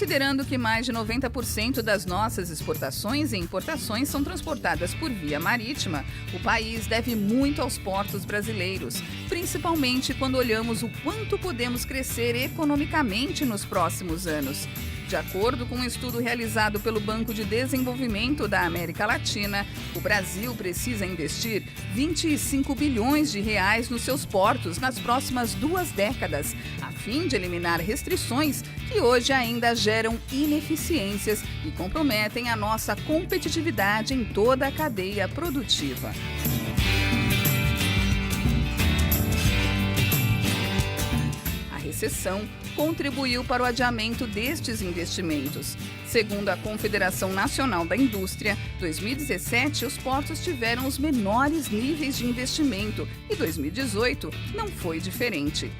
Considerando que mais de 90% das nossas exportações e importações são transportadas por via marítima, o país deve muito aos portos brasileiros, principalmente quando olhamos o quanto podemos crescer economicamente nos próximos anos. De acordo com um estudo realizado pelo Banco de Desenvolvimento da América Latina, o Brasil precisa investir 25 bilhões de reais nos seus portos nas próximas 2 décadas, a fim de eliminar restrições que hoje ainda geram ineficiências e comprometem a nossa competitividade em toda a cadeia produtiva. A recessão contribuiu para o adiamento destes investimentos. Segundo a Confederação Nacional da Indústria, 2017 os portos tiveram os menores níveis de investimento e 2018 não foi diferente.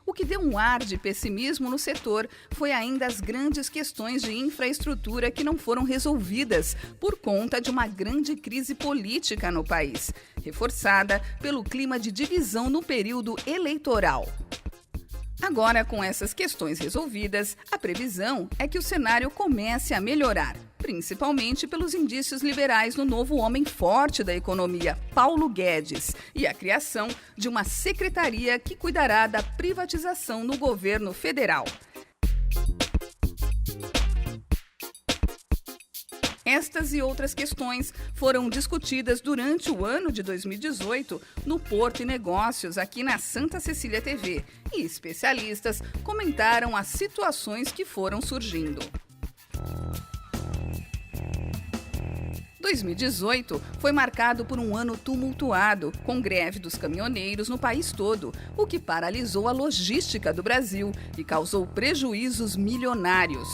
O que deu um ar de pessimismo no setor foi ainda as grandes questões de infraestrutura que não foram resolvidas por conta de uma grande crise política no país, reforçada pelo clima de divisão no período eleitoral. Agora, com essas questões resolvidas, a previsão é que o cenário comece a melhorar, principalmente pelos indícios liberais no novo homem forte da economia, Paulo Guedes, e a criação de uma secretaria que cuidará da privatização no governo federal. Estas e outras questões foram discutidas durante o ano de 2018 no Porto e Negócios, aqui na Santa Cecília TV, e especialistas comentaram as situações que foram surgindo. 2018 foi marcado por um ano tumultuado, com greve dos caminhoneiros no país todo, o que paralisou a logística do Brasil e causou prejuízos milionários.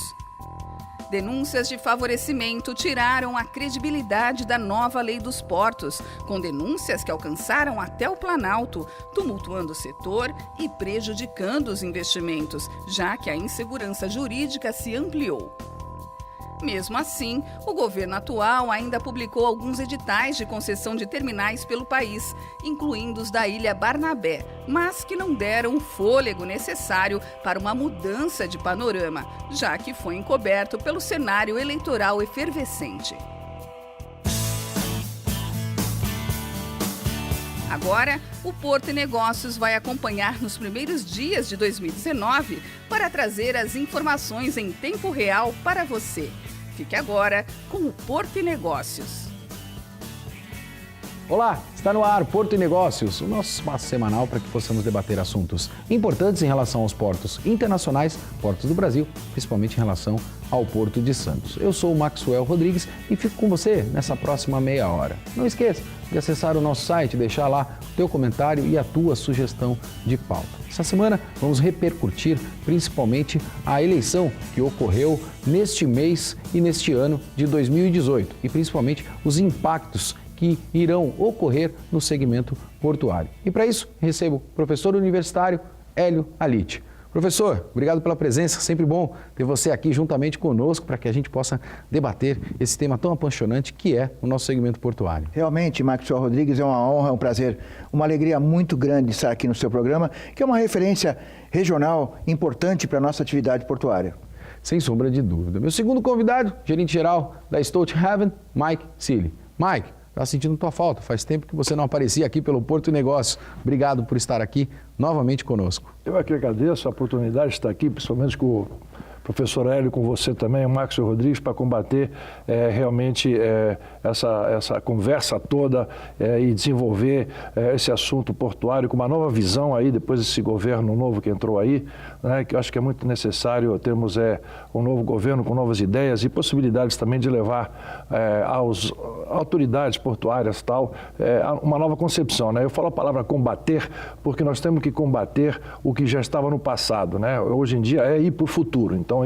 Denúncias de favorecimento tiraram a credibilidade da nova lei dos portos, com denúncias que alcançaram até o Planalto, tumultuando o setor e prejudicando os investimentos, já que a insegurança jurídica se ampliou. Mesmo assim, o governo atual ainda publicou alguns editais de concessão de terminais pelo país, incluindo os da Ilha Barnabé, mas que não deram o fôlego necessário para uma mudança de panorama, já que foi encoberto pelo cenário eleitoral efervescente. Agora, o Porto e Negócios vai acompanhar nos primeiros dias de 2019 para trazer as informações em tempo real para você. Fique agora com o Porto e Negócios. Olá, está no ar Porto e Negócios, o nosso espaço semanal para que possamos debater assuntos importantes em relação aos portos internacionais, portos do Brasil, principalmente em relação ao Porto de Santos. Eu sou o Maxwell Rodrigues e fico com você nessa próxima meia hora. Não esqueça de acessar o nosso site, deixar lá o teu comentário e a tua sugestão de pauta. Essa semana vamos repercutir principalmente a eleição que ocorreu neste mês e neste ano de 2018 e principalmente os impactos que irão ocorrer no segmento portuário. E para isso, recebo o professor universitário Hélio Alite. Professor, obrigado pela presença, sempre bom ter você aqui juntamente conosco para que a gente possa debater esse tema tão apaixonante que é o nosso segmento portuário. Realmente, Maxwell Rodrigues, é uma honra, é um prazer, uma alegria muito grande estar aqui no seu programa, que é uma referência regional importante para a nossa atividade portuária. Sem sombra de dúvida. Meu segundo convidado, gerente-geral da Stolthaven, Mike Seeley. Mike, está sentindo tua falta, faz tempo que você não aparecia aqui pelo Porto e Negócios. Obrigado por estar aqui novamente conosco. Eu aqui agradeço a oportunidade de estar aqui, principalmente com o professor Hélio, com você também, o Maxwell Rodrigues, para combater realmente essa conversa toda e desenvolver esse assunto portuário com uma nova visão aí, depois desse governo novo que entrou aí, né, que eu acho que é muito necessário termos um novo governo com novas ideias e possibilidades também de levar às autoridades portuárias uma nova concepção, né? Eu falo a palavra combater porque nós temos que combater o que já estava no passado, né? Hoje em dia é ir para o futuro, então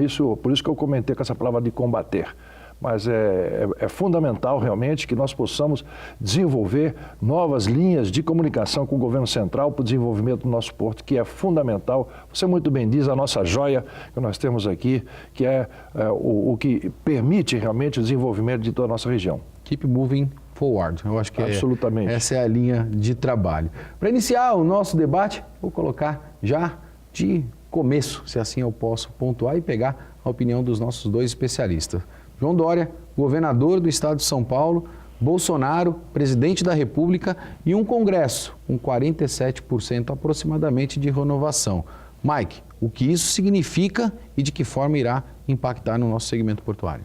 por isso que eu comentei com essa palavra de combater. Mas é fundamental realmente que nós possamos desenvolver novas linhas de comunicação com o governo central para o desenvolvimento do nosso porto, que é fundamental. Você muito bem diz, a nossa joia que nós temos aqui, que é o que permite realmente o desenvolvimento de toda a nossa região. Keep moving forward. Eu acho que absolutamente. Essa é a linha de trabalho. Para iniciar o nosso debate, vou colocar já de começo, se assim eu posso pontuar e pegar a opinião dos nossos dois especialistas. João Dória, governador do estado de São Paulo, Bolsonaro, presidente da República e um Congresso com 47% aproximadamente de renovação. Mike, o que isso significa e de que forma irá impactar no nosso segmento portuário?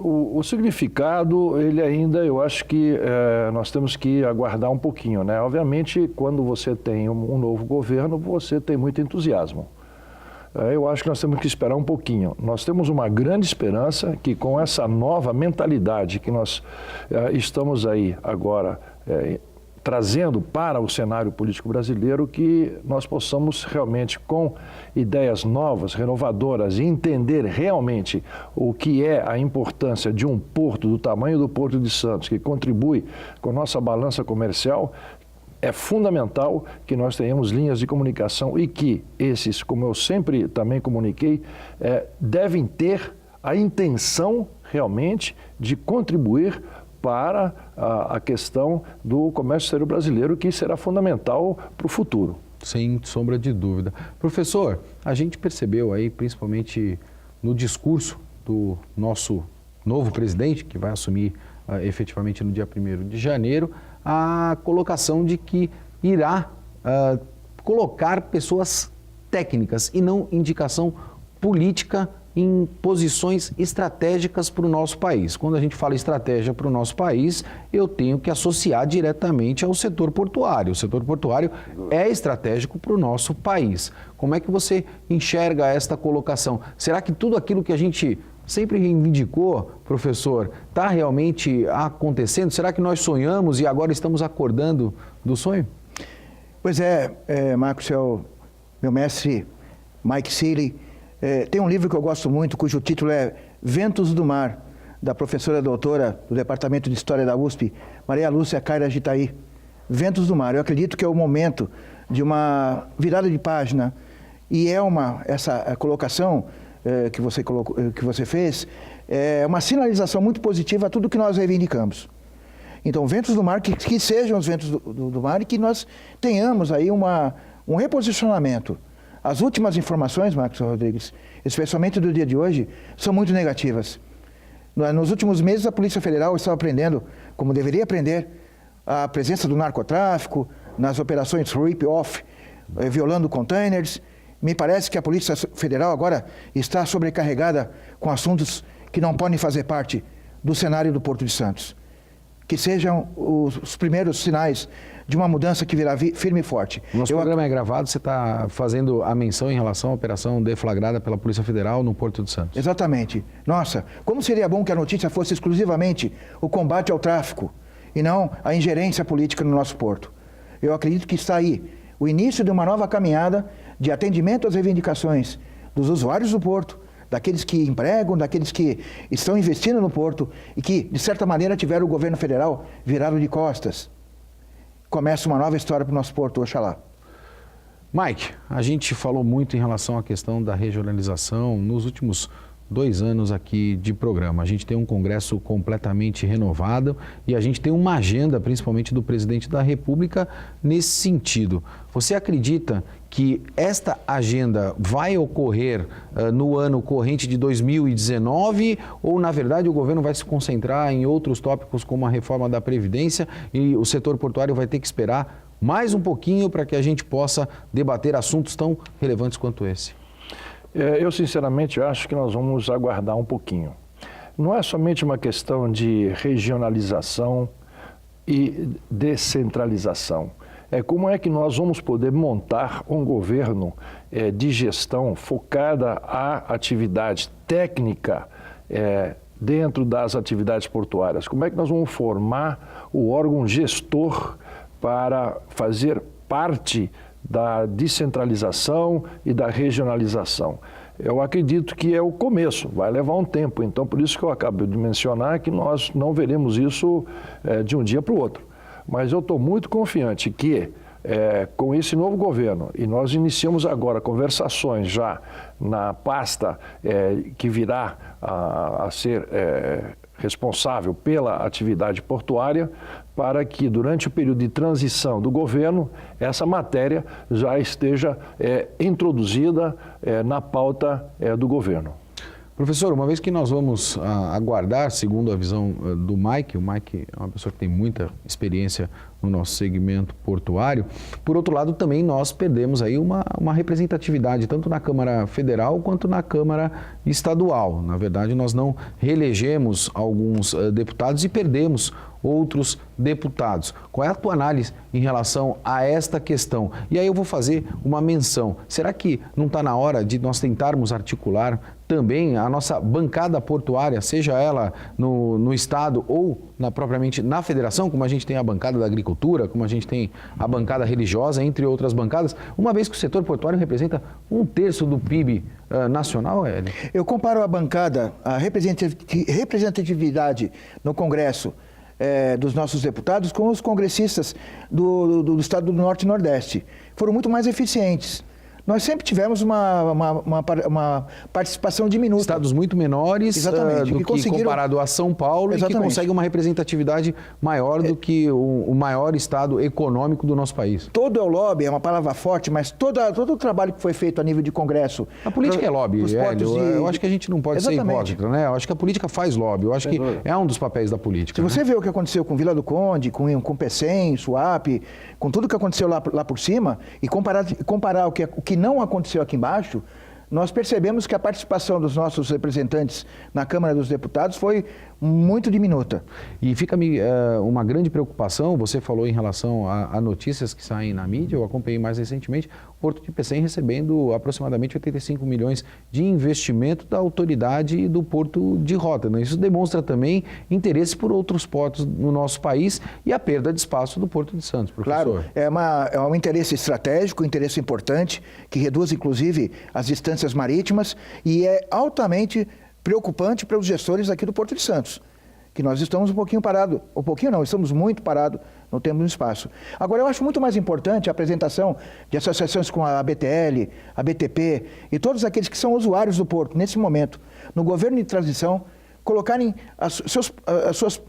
O significado, ele ainda, eu acho que nós temos que aguardar um pouquinho, né? Obviamente, quando você tem um novo governo, você tem muito entusiasmo. Eu acho que nós temos que esperar um pouquinho. Nós temos uma grande esperança que com essa nova mentalidade que nós estamos aí agora trazendo para o cenário político brasileiro, que nós possamos realmente, com ideias novas, renovadoras, e entender realmente o que é a importância de um porto do tamanho do Porto de Santos, que contribui com a nossa balança comercial. É fundamental que nós tenhamos linhas de comunicação e que esses, como eu sempre também comuniquei, devem ter a intenção realmente de contribuir para a questão do comércio exterior brasileiro, que será fundamental para o futuro. Sem sombra de dúvida. Professor, a gente percebeu aí, principalmente no discurso do nosso novo presidente, que vai assumir efetivamente no dia 1º de janeiro, a colocação de que irá colocar pessoas técnicas e não indicação política em posições estratégicas para o nosso país. Quando a gente fala estratégia para o nosso país, eu tenho que associar diretamente ao setor portuário. O setor portuário é estratégico para o nosso país. Como é que você enxerga esta colocação? Será que tudo aquilo que a gente sempre reivindicou, professor, está realmente acontecendo? Será que nós sonhamos e agora estamos acordando do sonho? Pois Marcos, meu mestre Mike Seeley, tem um livro que eu gosto muito, cujo título é Ventos do Mar, da professora doutora do Departamento de História da USP, Maria Lúcia Caira Gitaí. Ventos do Mar. Eu acredito que é o momento de uma virada de página e essa colocação que você fez é uma sinalização muito positiva a tudo que nós reivindicamos. Então, ventos do mar, que sejam os ventos do mar e que nós tenhamos aí um reposicionamento. As últimas informações, Marcos Rodrigues, especialmente do dia de hoje, são muito negativas. Nos últimos meses, a Polícia Federal estava aprendendo, como deveria aprender, a presença do narcotráfico, nas operações rip-off, violando containers. Me parece que a Polícia Federal agora está sobrecarregada com assuntos que não podem fazer parte do cenário do Porto de Santos. Que sejam os primeiros sinais de uma mudança que virá firme e forte. Nosso programa é gravado, você está fazendo a menção em relação à operação deflagrada pela Polícia Federal no Porto de Santos. Exatamente. Nossa, como seria bom que a notícia fosse exclusivamente o combate ao tráfico e não a ingerência política no nosso porto. Eu acredito que está aí o início de uma nova caminhada de atendimento às reivindicações dos usuários do porto, daqueles que empregam, daqueles que estão investindo no porto e que, de certa maneira, tiveram o governo federal virado de costas. Começa uma nova história para o nosso porto, oxalá. Mike, a gente falou muito em relação à questão da regionalização nos últimos 2 anos aqui de programa. A gente tem um Congresso completamente renovado e a gente tem uma agenda, principalmente do presidente da República, nesse sentido. Você acredita que esta agenda vai ocorrer no ano corrente de 2019 ou, na verdade, o governo vai se concentrar em outros tópicos como a reforma da Previdência e o setor portuário vai ter que esperar mais um pouquinho para que a gente possa debater assuntos tão relevantes quanto esse? Eu, sinceramente, acho que nós vamos aguardar um pouquinho. Não é somente uma questão de regionalização e descentralização. Como é que nós vamos poder montar um governo de gestão focada à atividade técnica dentro das atividades portuárias? Como é que nós vamos formar o órgão gestor para fazer parte da descentralização e da regionalização? Eu acredito que é o começo, vai levar um tempo. Então, por isso que eu acabo de mencionar que nós não veremos isso de um dia para o outro. Mas eu estou muito confiante que, com esse novo governo, e nós iniciamos agora conversações já na pasta que virá a ser responsável pela atividade portuária, para que durante o período de transição do governo, essa matéria já esteja introduzida na pauta do governo. Professor, uma vez que nós vamos aguardar, segundo a visão do Mike, o Mike é uma pessoa que tem muita experiência no nosso segmento portuário, por outro lado também nós perdemos aí uma representatividade tanto na Câmara Federal quanto na Câmara Estadual. Na verdade, nós não reelegemos alguns deputados e perdemos outros deputados. Qual é a tua análise em relação a esta questão? E aí eu vou fazer uma menção. Será que não está na hora de nós tentarmos articular também a nossa bancada portuária, seja ela no Estado ou propriamente na Federação, como a gente tem a bancada da agricultura, como a gente tem a bancada religiosa, entre outras bancadas, uma vez que o setor portuário representa 1/3 do PIB nacional, Hélio? Eu comparo a bancada, a representatividade no Congresso dos nossos deputados com os congressistas do Estado do Norte e Nordeste. Foram muito mais eficientes. Nós sempre tivemos uma participação diminuta. Estados muito menores do que comparado a São Paulo. Exatamente. E que conseguem uma representatividade maior do que o maior estado econômico do nosso país. Todo é o lobby, é uma palavra forte, mas todo o trabalho que foi feito a nível de Congresso... A política é lobby, Hélio. Eu acho que a gente não pode ser hipócrita, né? Eu acho que a política faz lobby. Eu acho que é um dos papéis da política. Se você vê o que aconteceu com Vila do Conde, com Pecém, Suape, com tudo que aconteceu lá por cima, e comparar o que não aconteceu aqui embaixo, nós percebemos que a participação dos nossos representantes na Câmara dos Deputados foi muito diminuta. E fica-me uma grande preocupação, você falou em relação a notícias que saem na mídia, eu acompanhei mais recentemente, o Porto de Pecém recebendo aproximadamente 85 milhões de investimento da autoridade e do Porto de Róterdam. Isso demonstra também interesse por outros portos no nosso país e a perda de espaço do Porto de Santos, professor. Claro, é um interesse estratégico, um interesse importante, que reduz inclusive as distâncias marítimas e é altamente preocupante para os gestores aqui do Porto de Santos, que nós estamos um pouquinho parados, estamos muito parados, não temos espaço. Agora, eu acho muito mais importante a apresentação de associações como a ABTL, a BTP e todos aqueles que são usuários do Porto, nesse momento, no governo de transição, colocarem as suas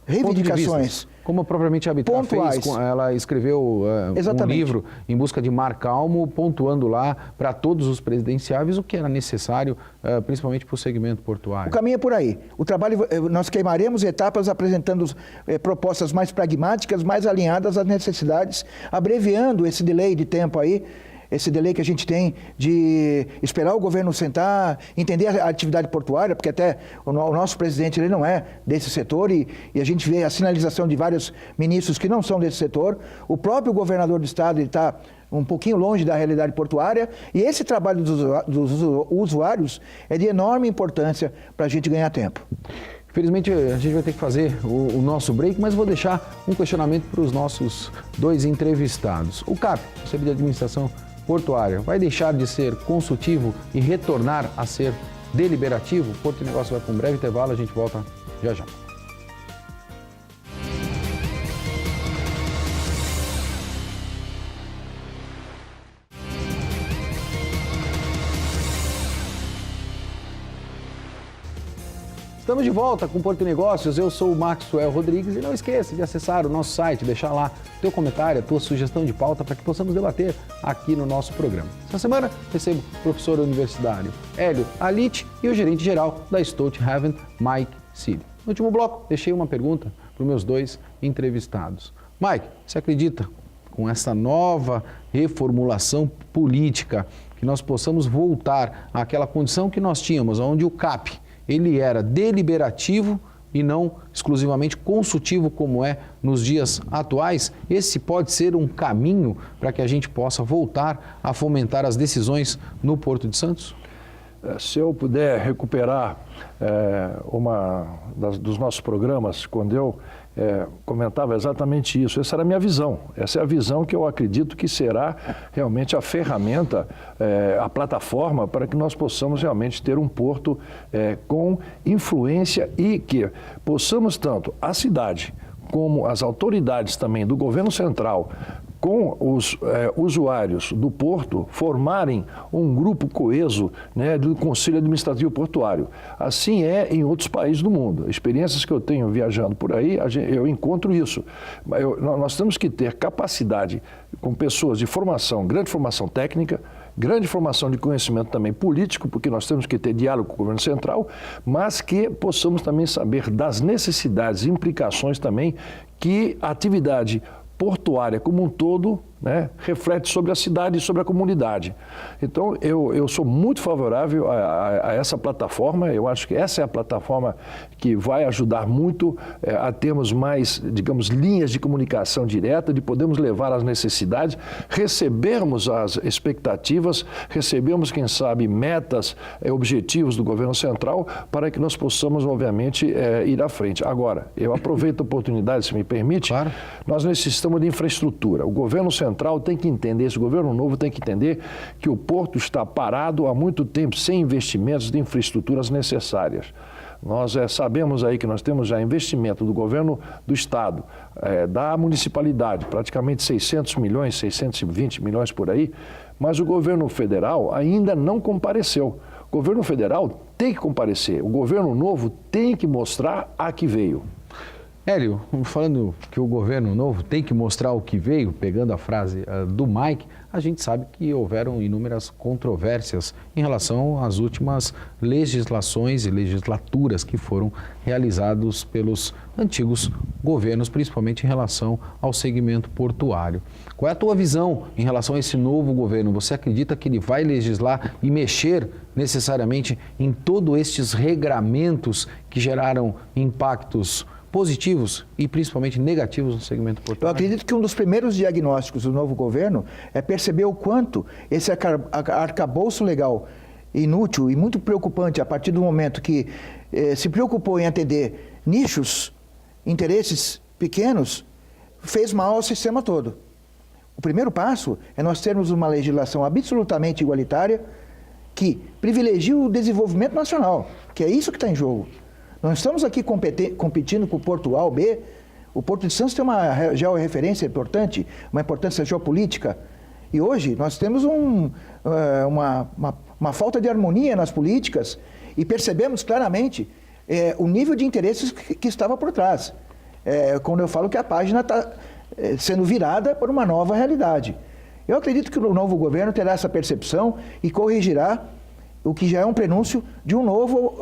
reivindicações. Como propriamente a Habitat fez, ela escreveu um livro em busca de mar calmo, pontuando lá para todos os presidenciáveis o que era necessário, principalmente para o segmento portuário. O caminho é por aí. O trabalho, nós queimaremos etapas apresentando propostas mais pragmáticas, mais alinhadas às necessidades, abreviando esse delay de tempo aí, esse delay que a gente tem de esperar o governo sentar, entender a atividade portuária, porque até o nosso presidente ele não é desse setor e a gente vê a sinalização de vários ministros que não são desse setor. O próprio governador do estado está um pouquinho longe da realidade portuária e esse trabalho dos usuários é de enorme importância para a gente ganhar tempo. Infelizmente, a gente vai ter que fazer o nosso break, mas vou deixar um questionamento para os nossos dois entrevistados. O CAP, Conselho de Administração Portuária, vai deixar de ser consultivo e retornar a ser deliberativo? O Porto de Negócios vai para um breve intervalo, a gente volta já já. Estamos de volta com o Porto Negócios, eu sou o Maxwell Rodrigues e não esqueça de acessar o nosso site, deixar lá o teu comentário, a tua sugestão de pauta para que possamos debater aqui no nosso programa. Essa semana recebo o professor universitário Hélio Alite e o gerente-geral da Stolthaven, Mike Seeley. No último bloco, deixei uma pergunta para os meus dois entrevistados. Mike, você acredita, com essa nova reformulação política, que nós possamos voltar àquela condição que nós tínhamos, onde o CAP ele era deliberativo e não exclusivamente consultivo como é nos dias atuais? Esse pode ser um caminho para que a gente possa voltar a fomentar as decisões no Porto de Santos? Se eu puder recuperar dos nossos programas, quando eu comentava exatamente isso, essa era a minha visão, essa é a visão que eu acredito que será realmente a ferramenta, a plataforma para que nós possamos realmente ter um porto com influência e que possamos tanto a cidade como as autoridades também do governo central com os usuários do porto, formarem um grupo coeso, né, do Conselho Administrativo Portuário. Assim é em outros países do mundo. Experiências que eu tenho viajando por aí, eu encontro isso. Nós temos que ter capacidade com pessoas de formação, grande formação técnica, grande formação de conhecimento também político, porque nós temos que ter diálogo com o governo central, mas que possamos também saber das necessidades e implicações também que a atividade portuária como um todo, né, reflete sobre a cidade e sobre a comunidade. Então, eu sou muito favorável a essa plataforma. Eu acho que essa é a plataforma que vai ajudar muito a termos mais, digamos, linhas de comunicação direta, de podermos levar as necessidades, recebermos as expectativas, recebermos, quem sabe, metas, objetivos do governo central, para que nós possamos, obviamente, ir à frente. Agora, eu aproveito a oportunidade, se me permite, claro. Nós necessitamos de infraestrutura. O governo central tem que entender, esse governo novo tem que entender que o porto está parado há muito tempo, sem investimentos de infraestruturas necessárias. Nós sabemos aí que nós temos já investimento do governo do Estado, da municipalidade, praticamente 600 milhões, 620 milhões por aí, mas o governo federal ainda não compareceu. O governo federal tem que comparecer, o governo novo tem que mostrar a que veio. Hélio, falando que o governo novo tem que mostrar o que veio, pegando a frase do Mike, a gente sabe que houveram inúmeras controvérsias em relação às últimas legislações e legislaturas que foram realizados pelos antigos governos, principalmente em relação ao segmento portuário. Qual é a tua visão em relação a esse novo governo? Você acredita que ele vai legislar e mexer necessariamente em todos estes regramentos que geraram impactos positivos e principalmente negativos no segmento portuário? Eu acredito que um dos primeiros diagnósticos do novo governo é perceber o quanto esse arcabouço legal inútil e muito preocupante a partir do momento que se preocupou em atender nichos, interesses pequenos, fez mal ao sistema todo. O primeiro passo é nós termos uma legislação absolutamente igualitária que privilegie o desenvolvimento nacional, que é isso que está em jogo. Nós estamos aqui competindo com o Porto A ou B. O Porto de Santos tem uma georreferência importante, uma importância geopolítica. E hoje nós temos uma falta de harmonia nas políticas e percebemos claramente o nível de interesses que estava por trás. Quando eu falo que a página está sendo virada por uma nova realidade. Eu acredito que o novo governo terá essa percepção e corrigirá o que já é um prenúncio de um novo...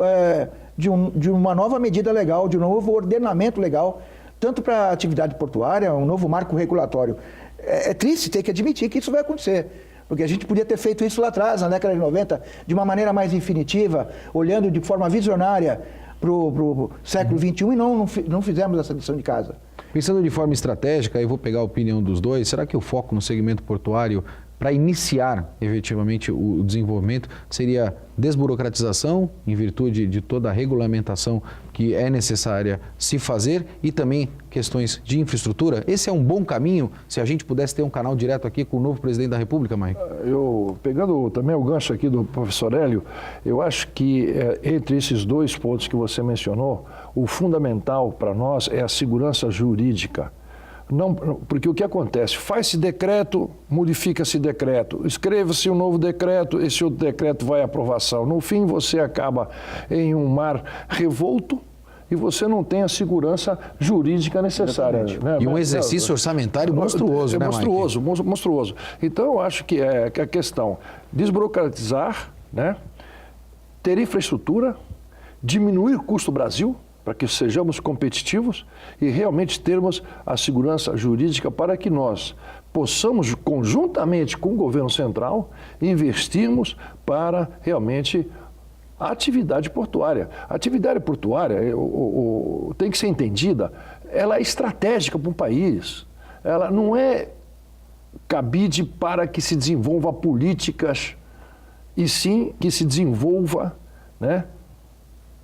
de uma nova medida legal, de um novo ordenamento legal, tanto para a atividade portuária, um novo marco regulatório. É triste ter que admitir que isso vai acontecer, porque a gente podia ter feito isso lá atrás, na década de 90, de uma maneira mais infinitiva, olhando de forma visionária para o século XXI e não fizemos essa lição de casa. Pensando de forma estratégica, eu vou pegar a opinião dos dois, será que o foco no segmento portuário para iniciar efetivamente o desenvolvimento seria desburocratização, em virtude de toda a regulamentação que é necessária se fazer e também questões de infraestrutura? Esse é um bom caminho, se a gente pudesse ter um canal direto aqui com o novo presidente da República, Mike? Pegando também o gancho aqui do professor Hélio, eu acho que entre esses dois pontos que você mencionou, o fundamental para nós é a segurança jurídica. Não, porque o que acontece? Faz-se decreto, modifica-se decreto, escreva-se um novo decreto, esse outro decreto vai à aprovação. No fim, você acaba em um mar revolto e você não tem a segurança jurídica necessária. Né? E um exercício orçamentário monstruoso, né, monstruoso, monstruoso. Então, eu acho que a questão desburocratizar, né? Ter infraestrutura, diminuir o custo do Brasil, para que sejamos competitivos e realmente termos a segurança jurídica para que nós possamos, conjuntamente com o governo central, investirmos para realmente a atividade portuária. A atividade portuária tem que ser entendida, ela é estratégica para um país. Ela não é cabide para que se desenvolva políticas, e sim que se desenvolva, né,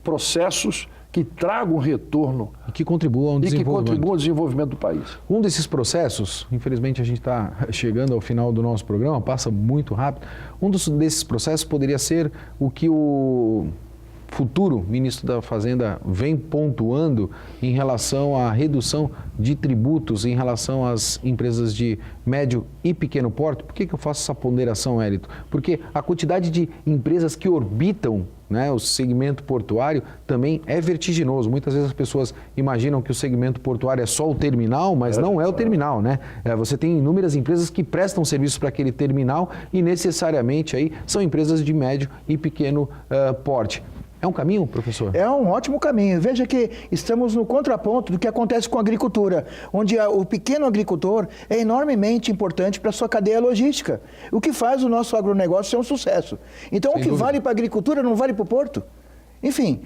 processos que tragam retorno e que contribuam ao desenvolvimento do país. Um desses processos, infelizmente a gente está chegando ao final do nosso programa, passa muito rápido, desses processos poderia ser o que o futuro ministro da Fazenda vem pontuando em relação à redução de tributos em relação às empresas de médio e pequeno porte? Por que eu faço essa ponderação, Hélito? Porque a quantidade de empresas que orbitam, né, o segmento portuário também é vertiginoso. Muitas vezes as pessoas imaginam que o segmento portuário é só o terminal, mas não é o terminal, né? Você tem inúmeras empresas que prestam serviços para aquele terminal e necessariamente aí são empresas de médio e pequeno porte. É um caminho, professor? É um ótimo caminho. Veja que estamos no contraponto do que acontece com a agricultura, onde o pequeno agricultor é enormemente importante para a sua cadeia logística. O que faz o nosso agronegócio ser um sucesso. Então, o que vale para a agricultura não vale para o porto. Enfim,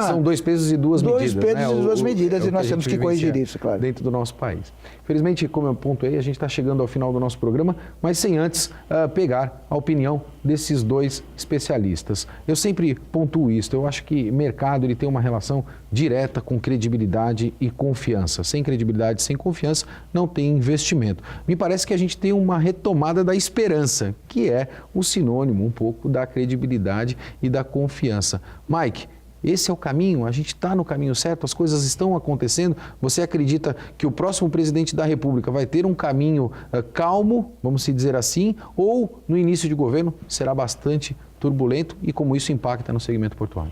São 2 pesos e 2 medidas. 2 pesos e 2 medidas, e nós temos que corrigir isso, claro. Dentro do nosso país. Infelizmente, como eu pontuei, a gente está chegando ao final do nosso programa, mas sem antes pegar a opinião desses 2 especialistas. Eu sempre pontuo isso, eu acho que mercado ele tem uma relação direta com credibilidade e confiança. Sem credibilidade, sem confiança, não tem investimento. Me parece que a gente tem uma retomada da esperança, que é o sinônimo um pouco da credibilidade e da confiança. Mike, esse é o caminho? A gente está no caminho certo? As coisas estão acontecendo? Você acredita que o próximo presidente da República vai ter um caminho calmo, vamos dizer assim, ou no início de governo será bastante turbulento e como isso impacta no segmento portuário?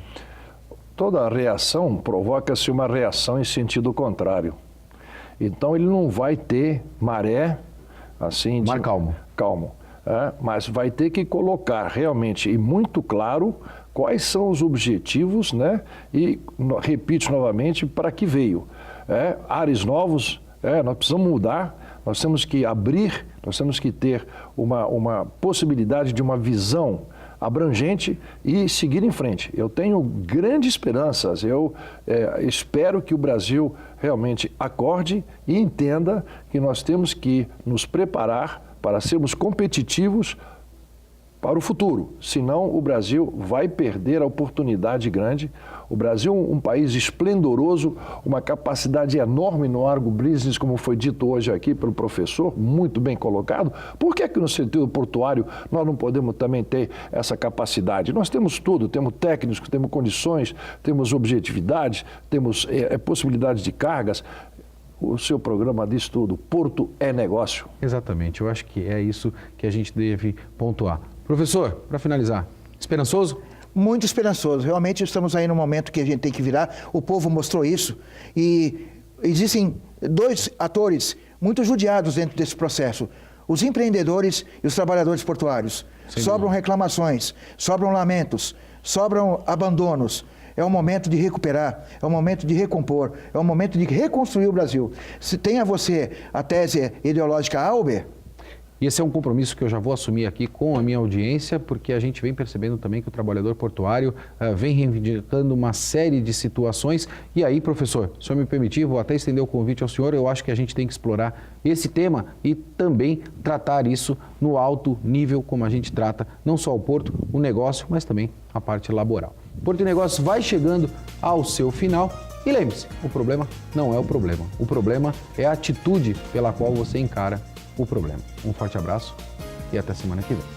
Toda reação provoca-se uma reação em sentido contrário. Então ele não vai ter maré assim... Mar calmo. Calmo. Mas vai ter que colocar realmente e muito claro quais são os objetivos, né? E repito novamente, para que veio. Ares novos, nós precisamos mudar, nós temos que abrir, nós temos que ter uma possibilidade de uma visão abrangente e seguir em frente. Eu tenho grandes esperanças, eu espero que o Brasil realmente acorde e entenda que nós temos que nos preparar para sermos competitivos para o futuro, senão o Brasil vai perder a oportunidade grande. O Brasil é um país esplendoroso, uma capacidade enorme no agrobusiness, como foi dito hoje aqui pelo professor, muito bem colocado. Por que no setor portuário nós não podemos também ter essa capacidade? Nós temos tudo, temos técnicos, temos condições, temos objetividade, temos possibilidades de cargas. O seu programa diz tudo, Porto é negócio. Exatamente, eu acho que é isso que a gente deve pontuar. Professor, para finalizar, esperançoso? Muito esperançoso. Realmente estamos aí no momento que a gente tem que virar. O povo mostrou isso. E existem 2 atores muito judiados dentro desse processo. Os empreendedores e os trabalhadores portuários. Sobram reclamações, sobram lamentos, sobram abandonos. É o momento de recuperar, é o momento de recompor, é o momento de reconstruir o Brasil. Se tenha você a tese ideológica Auber... E esse é um compromisso que eu já vou assumir aqui com a minha audiência, porque a gente vem percebendo também que o trabalhador portuário vem reivindicando uma série de situações. E aí, professor, se o senhor me permitir, vou até estender o convite ao senhor, eu acho que a gente tem que explorar esse tema e também tratar isso no alto nível, como a gente trata não só o porto, o negócio, mas também a parte laboral. Porto e Negócios vai chegando ao seu final. E lembre-se, o problema não é o problema. O problema é a atitude pela qual você encara o problema. Um forte abraço e até semana que vem.